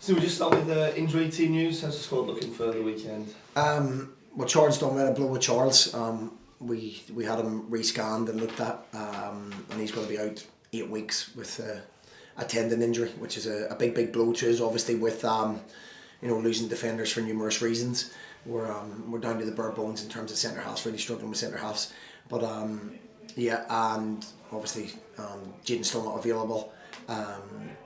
So we'll just start with the injury team news. How's the squad looking for the weekend? Well, Charles done with a blow with Charles. We had him re-scanned and looked at, and he's going to be out 8 weeks with a tendon injury, which is a big blow to us. Obviously, with losing defenders for numerous reasons, we're down to the bare bones in terms of centre halves. Really struggling with centre halves, but and obviously Jaden's still not available.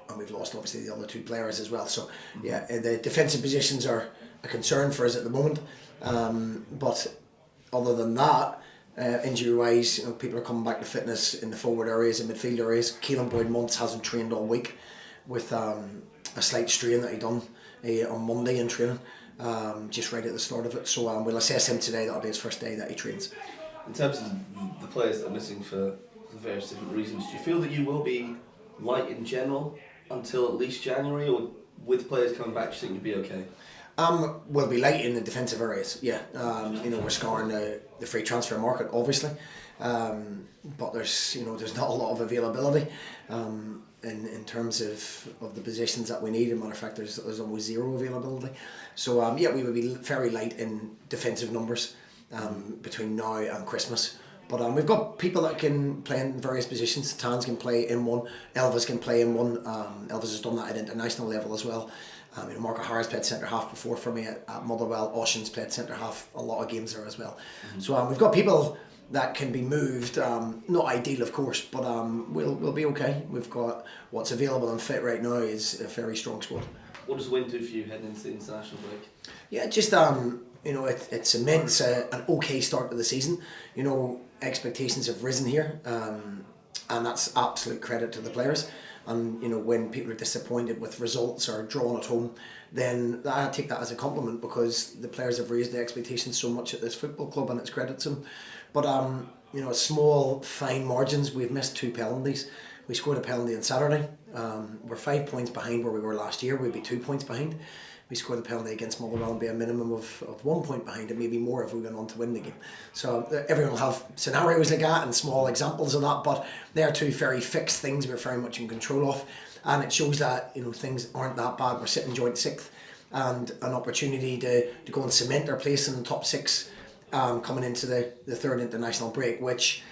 And we've lost obviously the other two players as well. So the defensive positions are a concern for us at the moment. But other than that, injury wise, people are coming back to fitness in the forward areas and midfield areas. Keelan Boyd-Muntz hasn't trained all week with a slight strain that he done on Monday in training, just right at the start of it. So we'll assess him today. That'll be his first day that he trains. In terms of the players that are missing for various different reasons, do you feel that you will be light in general until at least January, or with players coming back, do you think you'll be okay? We'll be light in the defensive areas, yeah. We're scoring the free transfer market, obviously, but there's not a lot of availability in terms of the positions that we need. As a matter of fact, there's almost zero availability. So we will be very light in defensive numbers between now and Christmas. But we've got people that can play in various positions. Tans can play in one, Elvis can play in one. Elvis has done that at international level as well. Mark O'Hara's played centre half before for me at Motherwell. Oshin's played centre half a lot of games there as well. Mm-hmm. So we've got people that can be moved. Not ideal, of course, but we'll be okay. We've got what's available and fit right now is a very strong squad. What does the win do for you heading into the international break? Yeah, just it cements an okay start to the season. Expectations have risen here, and that's absolute credit to the players. And when people are disappointed with results or drawn at home, then I take that as a compliment, because the players have raised the expectations so much at this football club, and it's credit to them. But small fine margins. We've missed 2 penalties. We scored a penalty on Saturday. We're 5 points behind where we were last year. We'd be 2 points behind. We scored a penalty against Motherwell and be a minimum of 1 point behind, and maybe more if we went on to win the game. So everyone will have scenarios like that and small examples of that, but they're 2 very fixed things we're very much in control of, and it shows that things aren't that bad. We're sitting joint 6th, and an opportunity to go and cement our place in the top 6 coming into the 3rd international break, which,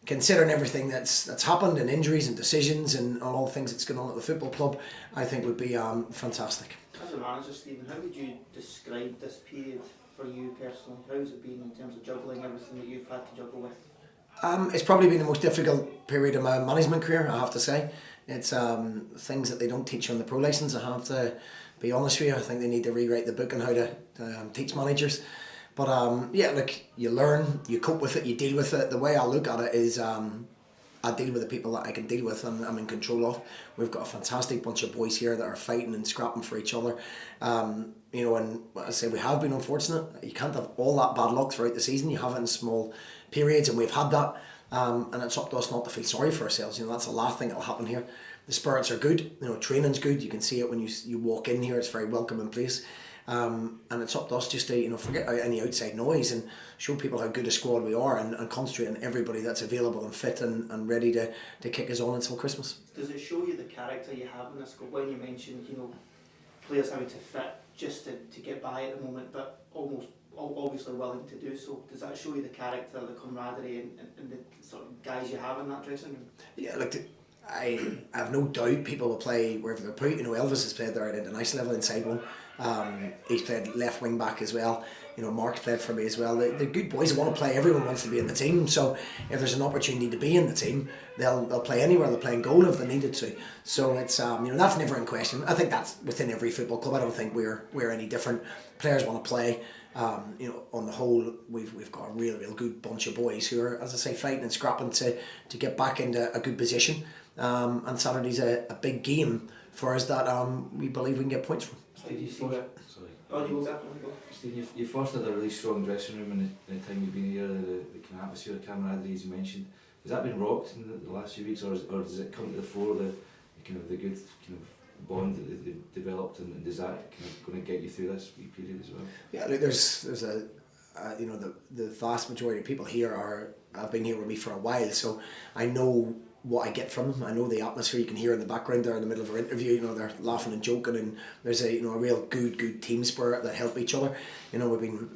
considering everything that's happened and injuries and decisions and all the things that's going on at the football club, I think would be fantastic. As a manager, Stephen, how would you describe this period for you personally? How's it been in terms of juggling everything that you've had to juggle with? It's probably been the most difficult period of my management career, I have to say. It's things that they don't teach you on the pro licence, I have to be honest with you. I think they need to rewrite the book on how to teach managers. But you learn, you cope with it, you deal with it. The way I look at it is I deal with the people that I can deal with and I'm in control of. We've got a fantastic bunch of boys here that are fighting and scrapping for each other. And I say, we have been unfortunate. You can't have all that bad luck throughout the season. You have it in small periods, and we've had that. And it's up to us not to feel sorry for ourselves. That's the last thing that'll happen here. The spirits are good. Training's good. You can see it when you walk in here. It's a very welcoming place. And it's up to us just to forget any outside noise and show people how good a squad we are, and concentrate on everybody that's available and fit and ready to kick us on until Christmas. Does it show you the character you have in this squad? When you mentioned players having to fit just to get by at the moment, but almost obviously willing to do so, does that show you the character, the camaraderie and the sort of guys you have in that dressing room? Yeah, I have no doubt people will play wherever they're put. Elvis has played there at international level inside one. He's played left wing back as well. Mark's played for me as well. They're good boys that want to play. Everyone wants to be in the team. So if there's an opportunity to be in the team, they'll play anywhere. They'll play in goal if they needed to. So it's that's never in question. I think that's within every football club. I don't think we're any different. Players want to play. On the whole, we've got a real good bunch of boys who are, as I say, fighting and scrapping to get back into a good position. And Saturday's a big game for us that we believe we can get points from. Steve, you fostered a really strong dressing room in the time you've been here, the kind of atmosphere, the camaraderie, as you mentioned. Has that been rocked in the last few weeks, or does it come to the fore, the good bond that they've developed, and is that going to get you through this wee period as well? Yeah, there's the vast majority of people here have been here with me for a while, so I know what I get from them. I know the atmosphere you can hear in the background there in the middle of our interview. You know, they're laughing and joking, and there's a a real good team spirit that help each other. You know, we've been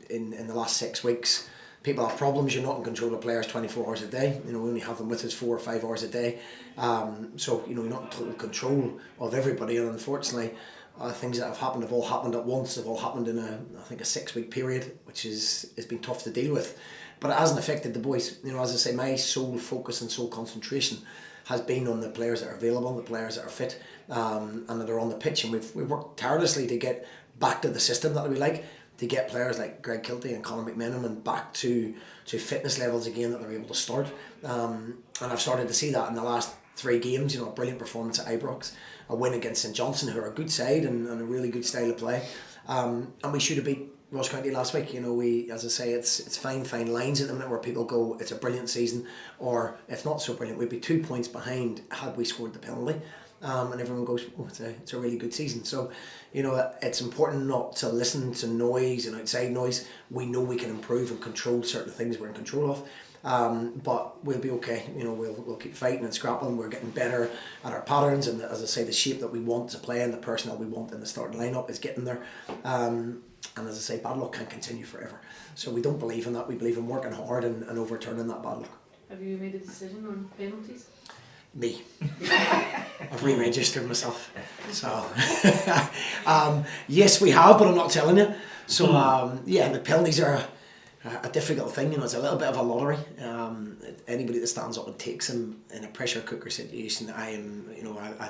in the last 6 weeks. People have problems. You're not in control of players 24 hours a day. You know, we only have them with us 4 or 5 hours a day. So you're not in total control of everybody, and unfortunately, things that have all happened at once. Have all happened in I think a 6 week period, which has been tough to deal with. But it hasn't affected the boys. You know, as I say, my sole focus and sole concentration has been on the players that are available, the players that are fit, and that are on the pitch. And we've worked tirelessly to get back to the system that we like, to get players like Greg Kilty and Conor McMenamin back to fitness levels again that they're able to start. And I've started to see that in the last 3 games. You know, a brilliant performance at Ibrox, a win against St Johnstone, who are a good side and a really good style of play. And we should have beat Ross County last week. You know, we, as I say, it's fine lines at the minute where people go, it's a brilliant season, or it's not so brilliant. We'd be 2 points behind had we scored the penalty, and everyone goes, oh, it's a really good season. So, you know, it's important not to listen to noise and outside noise. We know we can improve and control certain things we're in control of. But we'll be okay. You know, we'll keep fighting and scrapping. We're getting better at our patterns, and as I say, the shape that we want to play and the personnel we want in the starting lineup is getting there. And as I say, bad luck can't continue forever. So we don't believe in that. We believe in working hard and overturning that bad luck. Have you made a decision on penalties? Me. I've re-registered myself. So yes, we have, but I'm not telling you. So yeah, the penalties are a difficult thing. You know, it's a little bit of a lottery. Anybody that stands up and takes them in a pressure cooker situation, I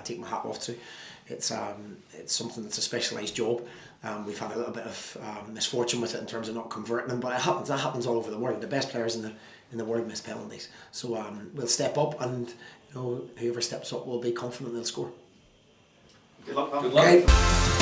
take my hat off to. It's something that's a specialised job. We've had a little bit of misfortune with it in terms of not converting them, but it happens. That happens all over the world. The best players in the world miss penalties. So we'll step up, and you know, whoever steps up will be confident they'll score. Good luck, man. Good luck. Okay.